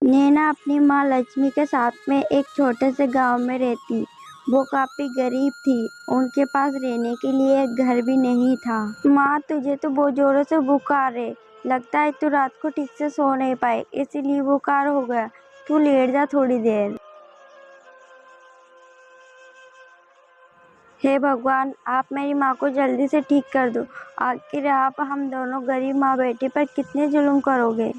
नैना अपनी माँ लक्ष्मी के साथ में एक छोटे से गांव में रहती। वो काफी गरीब थी। उनके पास रहने के लिए एक घर भी नहीं था। माँ, तुझे तो बहुत जोरों से बुखार है। लगता है तू रात को ठीक से सो नहीं पाई, इसीलिए बुखार हो गया। तू लेट जा थोड़ी देर। हे भगवान, आप मेरी माँ को जल्दी से ठीक कर दो। आखिर आप हम दोनों गरीब माँ बेटी पर कितने जुल्म करोगे।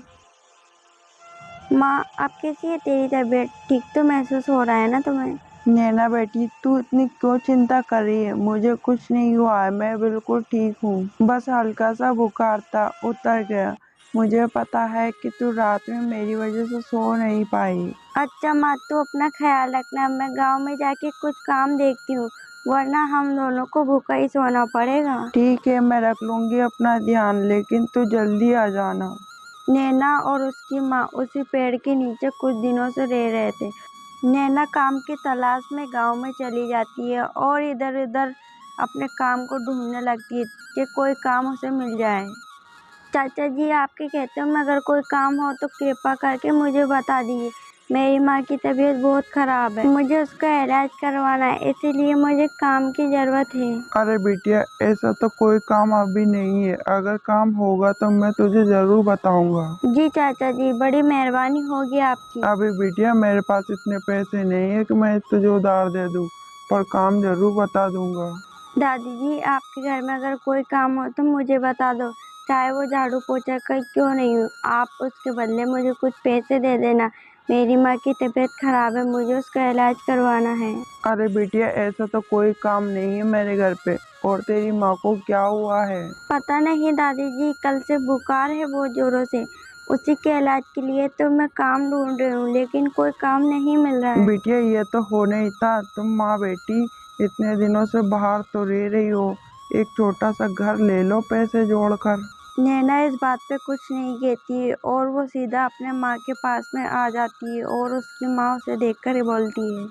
माँ, अब कैसी है तेरी तबीयत? ठीक तो महसूस हो रहा है ना तुम्हें? नैना बेटी, तू इतनी क्यों चिंता कर रही है? मुझे कुछ नहीं हुआ है, मैं बिल्कुल ठीक हूँ। बस हल्का सा बुखार था, उतर गया। मुझे पता है कि तू रात में मेरी वजह से सो नहीं पाई। अच्छा माँ, तू अपना ख्याल रखना। मैं गांव में जाके कुछ काम देखती हूँ, वरना हम दोनों को भूखा ही सोना पड़ेगा। ठीक है, मैं रख लूंगी अपना ध्यान, लेकिन तू जल्दी आ जाना। नैना और उसकी माँ उसी पेड़ के नीचे कुछ दिनों से रह रहे थे। नैना काम की तलाश में गांव में चली जाती है और इधर उधर अपने काम को ढूंढने लगती है कि कोई काम उसे मिल जाए। चाचा जी, आपके कहते में अगर कोई काम हो तो कृपा करके मुझे बता दीजिए। मेरी माँ की तबीयत बहुत खराब है, मुझे उसका इलाज करवाना है, इसीलिए मुझे काम की जरूरत है। अरे बिटिया, ऐसा तो कोई काम अभी नहीं है। अगर काम होगा तो मैं तुझे जरूर बताऊंगा। जी चाचा जी, बड़ी मेहरबानी होगी आपकी। अभी बिटिया मेरे पास इतने पैसे नहीं है कि मैं तुझे उधार दे दूं, पर काम जरूर बता दूंगा। दादी जी, आपके घर में अगर कोई काम हो तो मुझे बता दो, चाहे वो झाड़ू पोछा का क्यों नहीं हो। आप उसके बदले मुझे कुछ पैसे दे देना। मेरी माँ की तबीयत खराब है, मुझे उसका इलाज करवाना है। अरे बिटिया, ऐसा तो कोई काम नहीं है मेरे घर पे। और तेरी माँ को क्या हुआ है? पता नहीं दादी जी, कल से बुखार है बहुत जोरों से। उसी के इलाज के लिए तो मैं काम ढूंढ रही हूँ, लेकिन कोई काम नहीं मिल रहा है। बिटिया, ये तो होने ही था। तुम माँ बेटी इतने दिनों से बाहर तो रह रही हो, एक छोटा सा घर ले लो पैसे जोड़कर। नैना इस बात पे कुछ नहीं कहती है और वो सीधा अपने माँ के पास में आ जाती है और उसकी माँ उसे देखकर ही बोलती है।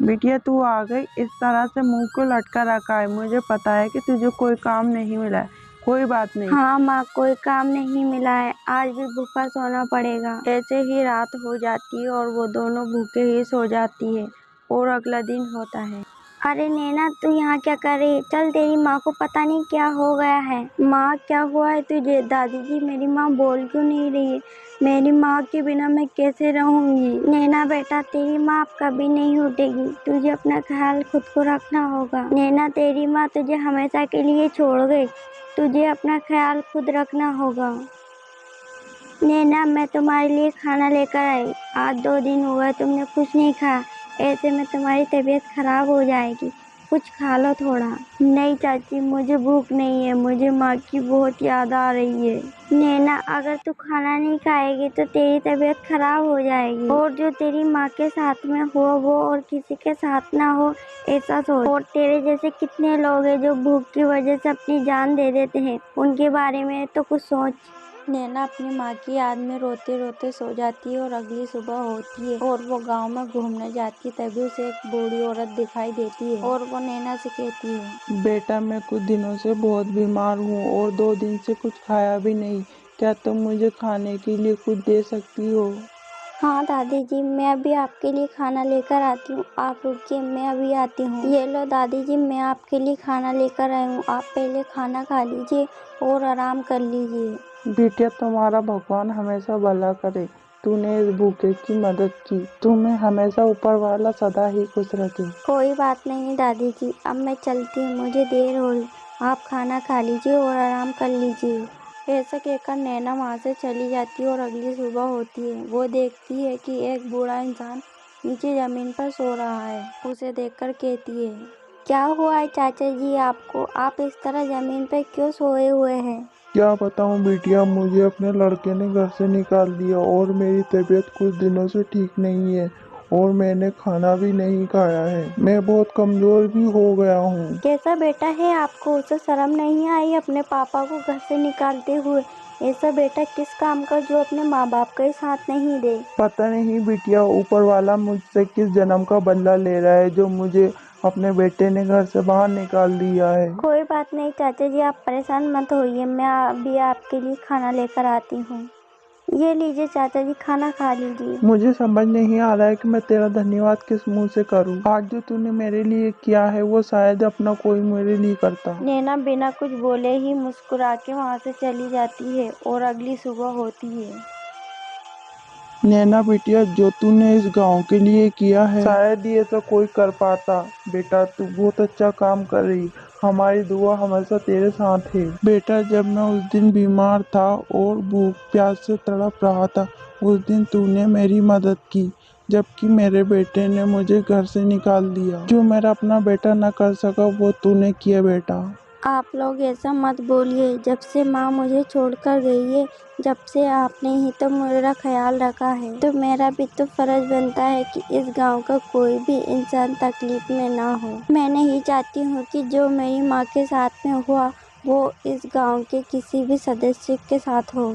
बिटिया, तू आ गई। इस तरह से मुंह को लटका रखा है। मुझे पता है कि तुझे कोई काम नहीं मिला है। कोई बात नहीं। हाँ माँ, कोई काम नहीं मिला है, आज भी भूखा सोना पड़ेगा। ऐसे ही रात हो जाती है और वो दोनों भूखे ही सो जाती है और अगला दिन होता है। अरे नैना, तू यहाँ क्या कर रही है? चल, तेरी माँ को पता नहीं क्या हो गया है। माँ, क्या हुआ है तुझे? दादी जी, मेरी माँ बोल क्यों नहीं रही है? मेरी माँ के बिना मैं कैसे रहूंगी? नैना बेटा, तेरी माँ अब कभी नहीं उठेगी, तुझे अपना ख्याल खुद को रखना होगा। नैना, तेरी माँ तुझे हमेशा के लिए छोड़ गई, तुझे अपना ख्याल खुद रखना होगा। नैना, मैं तुम्हारे लिए खाना लेकर आई। आज 2 दिन हुए तुमने कुछ नहीं खाया, ऐसे में तुम्हारी तबीयत खराब हो जाएगी। कुछ खा लो थोड़ा। नहीं चाची, मुझे भूख नहीं है, मुझे माँ की बहुत याद आ रही है। नैना, अगर तू खाना नहीं खाएगी तो तेरी तबीयत खराब हो जाएगी। और जो तेरी माँ के साथ में हो वो और किसी के साथ ना हो, ऐसा सोच। और तेरे जैसे कितने लोग हैं जो भूख की वजह से अपनी जान दे देते हैं, उनके बारे में तो कुछ सोच। नैना अपनी माँ की याद में रोते रोते सो जाती है और अगली सुबह होती है और वो गांव में घूमने जाती है। तभी उसे एक बूढ़ी औरत दिखाई देती है और वो नैना से कहती है, बेटा, मैं कुछ दिनों से बहुत बीमार हूँ और 2 दिन से कुछ खाया भी नहीं। क्या तुम मुझे खाने के लिए कुछ दे सकती हो? हाँ दादी जी, मैं अभी आपके लिए खाना लेकर आती हूँ। आप रुकिए, मैं अभी आती हूँ। ये लो दादी जी, मैं आपके लिए खाना लेकर आई हूँ। आप पहले खाना खा लीजिए और आराम कर लीजिए। बेटिया, तुम्हारा भगवान हमेशा भला करे। तूने इस भूखे की मदद की। तुम्हें हमेशा ऊपर वाला सदा ही खुश रखे। कोई बात नहीं दादी जी, अब मैं चलती हूँ, मुझे देर हो रही। आप खाना खा लीजिए और आराम कर लीजिए। ऐसा कहकर नैना वहाँ से चली जाती है और अगली सुबह होती है। वो देखती है कि एक बूढ़ा इंसान नीचे जमीन पर सो रहा है। उसे देखकर कहती है, क्या हुआ है चाचा जी आपको? आप इस तरह जमीन पर क्यों सोए हुए हैं? क्या बताऊं बिटिया, मुझे अपने लड़के ने घर से निकाल दिया और मेरी तबीयत कुछ दिनों से ठीक नहीं है और मैंने खाना भी नहीं खाया है। मैं बहुत कमजोर भी हो गया हूँ। कैसा बेटा है आपको? उसे शर्म नहीं आई अपने पापा को घर से निकालते हुए? ऐसा बेटा किस काम का जो अपने माँ बाप का ही साथ नहीं दे? पता नहीं बिटिया, ऊपर वाला मुझसे किस जन्म का बदला ले रहा है जो मुझे अपने बेटे ने घर से बाहर निकाल दिया है। कोई बात नहीं चाचा जी, आप परेशान मत होइए, मैं अभी आपके लिए खाना लेकर आती हूँ। ये लीजिए चाचा जी, खाना खा लीजिए। मुझे समझ नहीं आ रहा है कि मैं तेरा धन्यवाद किस मुंह से करूं। आज जो तूने मेरे लिए किया है वो शायद अपना कोई मेरे लिए करता। नैना बिना कुछ बोले ही मुस्कुरा के वहाँ से चली जाती है और अगली सुबह होती है। नैना बेटिया, जो तूने इस गांव के लिए किया है शायद ही ऐसा कोई कर पाता। बेटा तू बहुत अच्छा काम कर रही, हमारी दुआ हमेशा तेरे साथ है। बेटा जब मैं उस दिन बीमार था और भूख प्यास से तड़प रहा था, उस दिन तूने मेरी मदद की, जबकि मेरे बेटे ने मुझे घर से निकाल दिया। जो मेरा अपना बेटा न कर सका वो तूने किया बेटा। आप लोग ऐसा मत बोलिए। जब से माँ मुझे छोड़कर गई है, जब से आपने ही तो मेरा ख्याल रखा है, तो मेरा भी तो फर्ज बनता है कि इस गांव का कोई भी इंसान तकलीफ में ना हो। मैं नहीं चाहती हूँ कि जो मेरी माँ के साथ में हुआ वो इस गांव के किसी भी सदस्य के साथ हो।